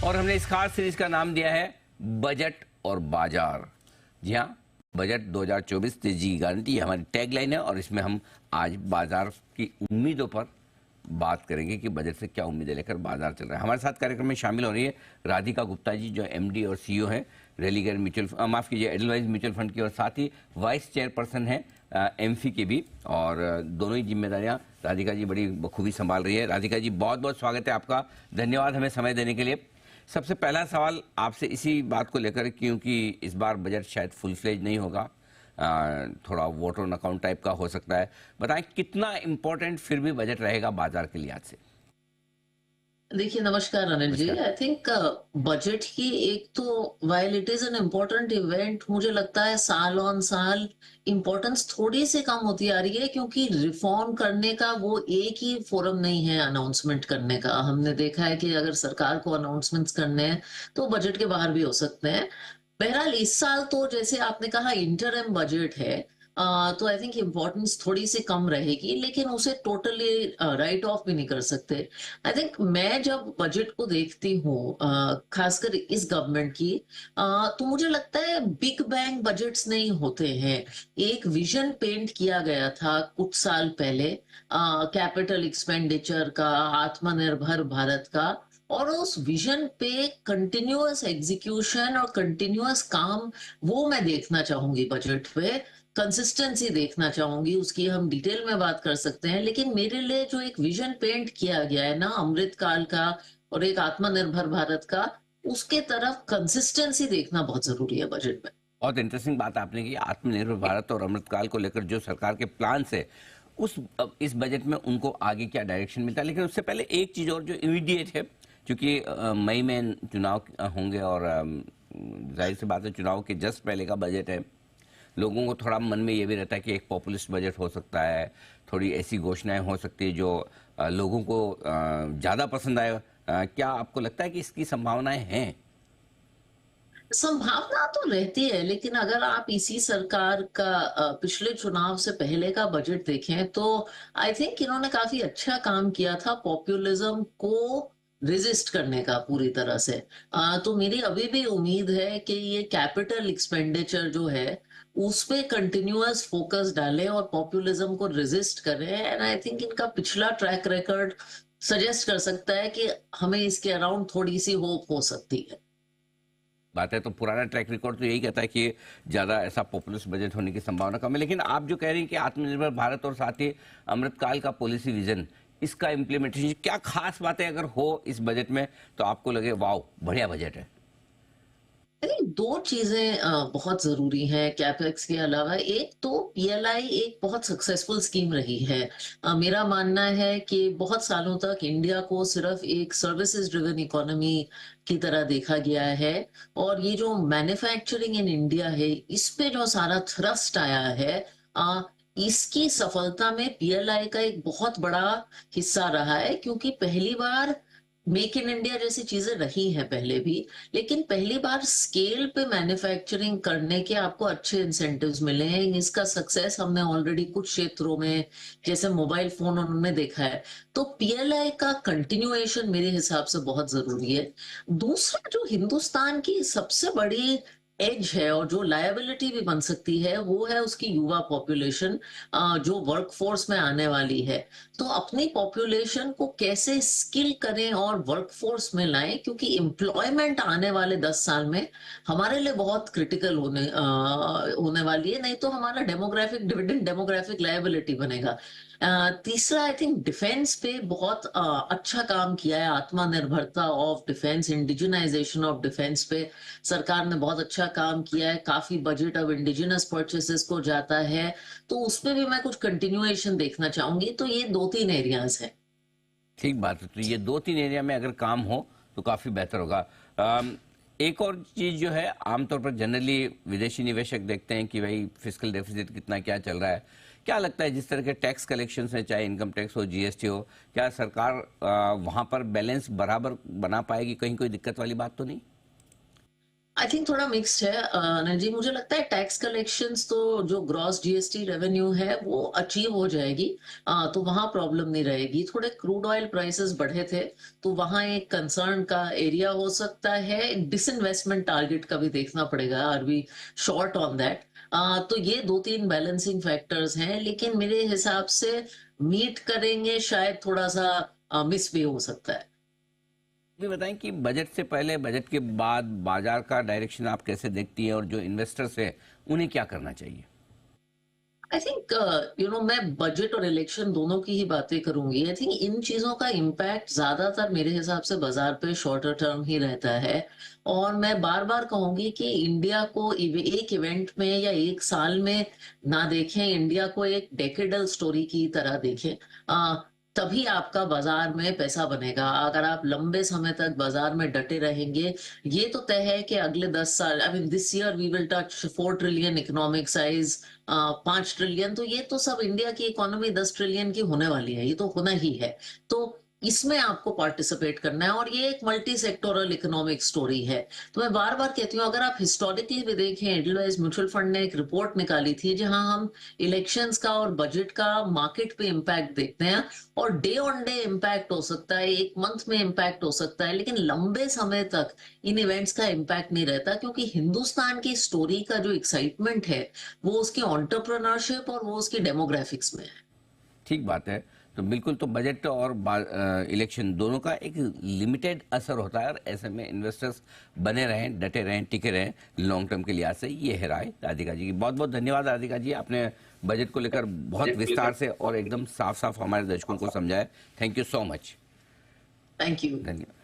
और हमने इस खास सीरीज का नाम दिया है बजट और बाजार। जी हाँ, बजट 2024 तेजी की गारंटी, ये हमारी टैगलाइन है और इसमें हम आज बाजार की उम्मीदों पर बात करेंगे कि बजट से क्या उम्मीदें लेकर बाजार चल रहा है। हमारे साथ कार्यक्रम में शामिल हो रही है राधिका गुप्ता जी, जो एमडी और सीईओ हैं रेलिगेयर म्यूचुअल माफ कीजिए एडलवाइज म्यूचुअल फंड की, और साथ ही वाइस चेयरपर्सन है एमफी की भी, और दोनों ही जिम्मेदारियां राधिका जी बड़ी बखूबी संभाल रही है। राधिका जी, बहुत बहुत स्वागत है आपका, धन्यवाद हमें समय देने के लिए। सबसे पहला सवाल आपसे इसी बात को लेकर, क्योंकि इस बार बजट शायद फुल फ्लेज नहीं होगा, थोड़ा वोट ऑन अकाउंट टाइप का हो सकता है। बताएं कितना इम्पोर्टेंट फिर भी बजट रहेगा बाजार के लिहाज से। देखिए, नमस्कार अनिल जी। नमस्कार। आई थिंक बजट की एक तो while it is an important event, मुझे लगता है साल ऑन साल इम्पोर्टेंस थोड़ी सी कम होती आ रही है, क्योंकि रिफॉर्म करने का वो एक ही फोरम नहीं है अनाउंसमेंट करने का। हमने देखा है कि अगर सरकार को अनाउंसमेंट्स करने हैं तो बजट के बाहर भी हो सकते हैं। बहरहाल इस साल तो जैसे आपने कहा इंटरिम बजट है, तो आई थिंक इम्पोर्टेंस थोड़ी सी कम रहेगी, लेकिन उसे टोटली राइट ऑफ भी नहीं कर सकते। आई थिंक मैं जब बजट को देखती हूँ, खासकर इस गवर्नमेंट की, तो मुझे लगता है बिग बैंग बजट्स नहीं होते हैं। एक विजन पेंट किया गया था कुछ साल पहले, कैपिटल एक्सपेंडिचर का, आत्मनिर्भर भारत का, और उस विजन पे कंटिन्यूअस एग्जीक्यूशन और कंटिन्यूअस काम वो मैं देखना चाहूंगी बजट पे। कंसिस्टेंसी देखना चाहूंगी, उसकी हम डिटेल में बात कर सकते हैं, लेकिन मेरे लिए जो एक विजन पेंट किया गया है ना अमृत काल का और एक आत्मनिर्भर भारत का, उसके तरफ कंसिस्टेंसी देखना बहुत जरूरी है बजट में। बहुत इंटरेस्टिंग बात आपने की, आत्मनिर्भर भारत और अमृतकाल को लेकर जो सरकार के प्लान है उस इस बजट में उनको आगे क्या डायरेक्शन मिलता है। लेकिन उससे पहले एक चीज और जो इमीडिएट है, क्योंकि मई में चुनाव होंगे और जाहिर सी बात है चुनाव के जस्ट पहले का बजट है, लोगों को थोड़ा मन में ये भी रहता है कि एक पॉपुलिस्ट बजट हो सकता है, थोड़ी ऐसी घोषणाएं हो सकती है जो लोगों को ज़्यादा पसंद आए। क्या आपको लगता है कि इसकी संभावनाएं हैं? संभावना तो रहती है, लेकिन अगर आप इसी सरकार का पिछले चुनाव से पहले का बजट देखें तो आई थिंक इन्होंने काफी अच्छा काम किया था पॉपुलिज्म को रेजिस्ट करने का पूरी तरह से। तो मेरी अभी भी उम्मीद है कि ये कैपिटल एक्सपेंडिचर जो है उस पे कंटिन्यूअस फोकस डालें और पॉपुलिज्म को रेजिस्ट करें। एंड आई थिंक इनका पिछला ट्रैक रिकॉर्ड सजेस्ट कर सकता है कि हमें इसके अराउंड थोड़ी सी होप हो सकती है। बात है तो पुराना ट्रैक रिकॉर्ड तो यही कहता है कि ज़्यादा ऐसा पॉपुलिस्ट बजट होने की संभावना कम है। लेकिन आप जो कह रही हैं कि आत्मनिर्भर भारत और साथ ही अमृतकाल का पॉलिसी विजन, इसका इम्प्लीमेंटेशन क्या खास बातें अगर हो इस बजट में तो आपको लगे वाह बढ़िया बजट है? नहीं, दो चीजें बहुत जरूरी हैं कैपेक्स के अलावा। एक तो पीएलआई एक बहुत सक्सेसफुल स्कीम रही है। मेरा मानना है कि बहुत सालों तक इंडिया को सिर्फ एक सर्विसेज ड्रिवन इकोनॉमी की तरह देखा गया है, और ये जो मैन्युफैक्चरिंग इन इंडिया है इस पे जो सारा थ्रस्ट आया है, इसकी सफलता में पीएलआई का एक बहुत बड़ा हिस्सा रहा है। क्योंकि पहली बार मेक इन इंडिया जैसी चीजें रही हैं पहले भी, लेकिन पहली बार स्केल पे मैन्युफैक्चरिंग करने के आपको अच्छे इंसेंटिव्स मिले हैं। इसका सक्सेस हमने ऑलरेडी कुछ क्षेत्रों में जैसे मोबाइल फोन उनमें देखा है। तो पीएलआई का कंटिन्यूएशन मेरे हिसाब से बहुत जरूरी है। दूसरा, जो हिंदुस्तान की सबसे बड़ी एज है और जो लायबिलिटी भी बन सकती है, वो है उसकी युवा पॉपुलेशन जो वर्कफोर्स में आने वाली है। तो अपनी पॉपुलेशन को कैसे स्किल करें और वर्कफोर्स में लाएं, क्योंकि एम्प्लॉयमेंट आने वाले 10 साल में हमारे लिए बहुत क्रिटिकल होने वाली है। नहीं तो हमारा डेमोग्राफिक डिविडेंड डेमोग्राफिक लायबिलिटी बनेगा। तीसरा, आई थिंक डिफेंस पे बहुत अच्छा काम किया है। आत्मनिर्भरता of defence, indigenisation of defence पे सरकार ने बहुत अच्छा काम किया है। काफी बजट अब इंडिजिनस परचेसेस को जाता है, तो उस पे भी मैं कुछ कंटिन्यूएशन देखना चाहूंगी। तो ये दो तीन एरियाज है। ठीक बात है, तो ये दो तीन एरिया में अगर काम हो तो काफ़ी बेहतर होगा। एक और चीज़ जो है, आमतौर पर जनरली विदेशी निवेशक देखते हैं कि भाई फिस्कल डेफिसिट कितना क्या चल रहा है। क्या लगता है जिस तरह के टैक्स कलेक्शन है, चाहे इनकम टैक्स हो जीएसटी हो, क्या सरकार वहाँ पर बैलेंस बराबर बना पाएगी? कहीं कोई दिक्कत वाली बात तो नहीं? आई थिंक थोड़ा मिक्स्ड है अनिल जी। मुझे लगता है टैक्स कलेक्शंस तो जो ग्रॉस जीएसटी रेवेन्यू है वो अचीव हो जाएगी। तो वहां प्रॉब्लम नहीं रहेगी। थोड़े क्रूड ऑयल प्राइसेस बढ़े थे तो वहां एक कंसर्न का एरिया हो सकता है। डिसइन्वेस्टमेंट टारगेट का भी देखना पड़ेगा, are we short on that. तो ये दो तीन बैलेंसिंग फैक्टर्स हैं, लेकिन मेरे हिसाब से मीट करेंगे, शायद थोड़ा सा मिस भी हो सकता है। भी बताएं कि बजट से पहले बजट के बाद बाजार का डायरेक्शन आप कैसे देखती है और जो इन्वेस्टर्स है उन्हें क्या करना चाहिए? आई थिंक मैं बजट और इलेक्शन दोनों की ही बातें करूंगी। आई थिंक इन चीजों का इम्पैक्ट ज्यादातर मेरे हिसाब से बाजार पे शॉर्टर टर्म ही रहता है। और मैं बार बार कहूंगी कि इंडिया को एक इवेंट में या एक साल में ना देखें, इंडिया को एक डेकेडल स्टोरी की तरह देखें। तभी आपका बाजार में पैसा बनेगा। अगर आप लंबे समय तक बाजार में डटे रहेंगे, ये तो तय है कि अगले 10 साल, I mean this year we will touch 4 trillion economic size, 5 trillion. तो ये तो सब इंडिया की इकोनॉमी 10 ट्रिलियन की होने वाली है, ये तो होना ही है। तो इसमें आपको पार्टिसिपेट करना है, और ये एक मल्टी सेक्टोरल इकोनॉमिक स्टोरी है। तो मैं बार बार कहती हूँ, अगर आप हिस्टोरिकली भी देखें, एडलवाइज म्यूचुअल फंड ने एक रिपोर्ट निकाली थी जहां हम इलेक्शंस का और बजट का मार्केट पे इम्पैक्ट देखते हैं। और डे ऑन डे इम्पैक्ट हो सकता है, एक मंथ में इम्पैक्ट हो सकता है, लेकिन लंबे समय तक इन इवेंट्स का इम्पैक्ट नहीं रहता, क्योंकि हिंदुस्तान की स्टोरी का जो एक्साइटमेंट है वो उसकी एंटरप्रेन्योरशिप और वो उसकी डेमोग्राफिक्स में है। ठीक बात है। तो बिल्कुल, तो बजट और इलेक्शन दोनों का एक लिमिटेड असर होता है और ऐसे में इन्वेस्टर्स बने रहें, डटे रहें, टिके रहें लॉन्ग टर्म के लिहाज से। ये है राय राधिका जी की। बहुत बहुत धन्यवाद राधिका जी, आपने बजट को लेकर बहुत विस्तार से और एकदम साफ साफ हमारे दर्शकों को समझाया। Thank you so much. Thank you. धन्यवाद।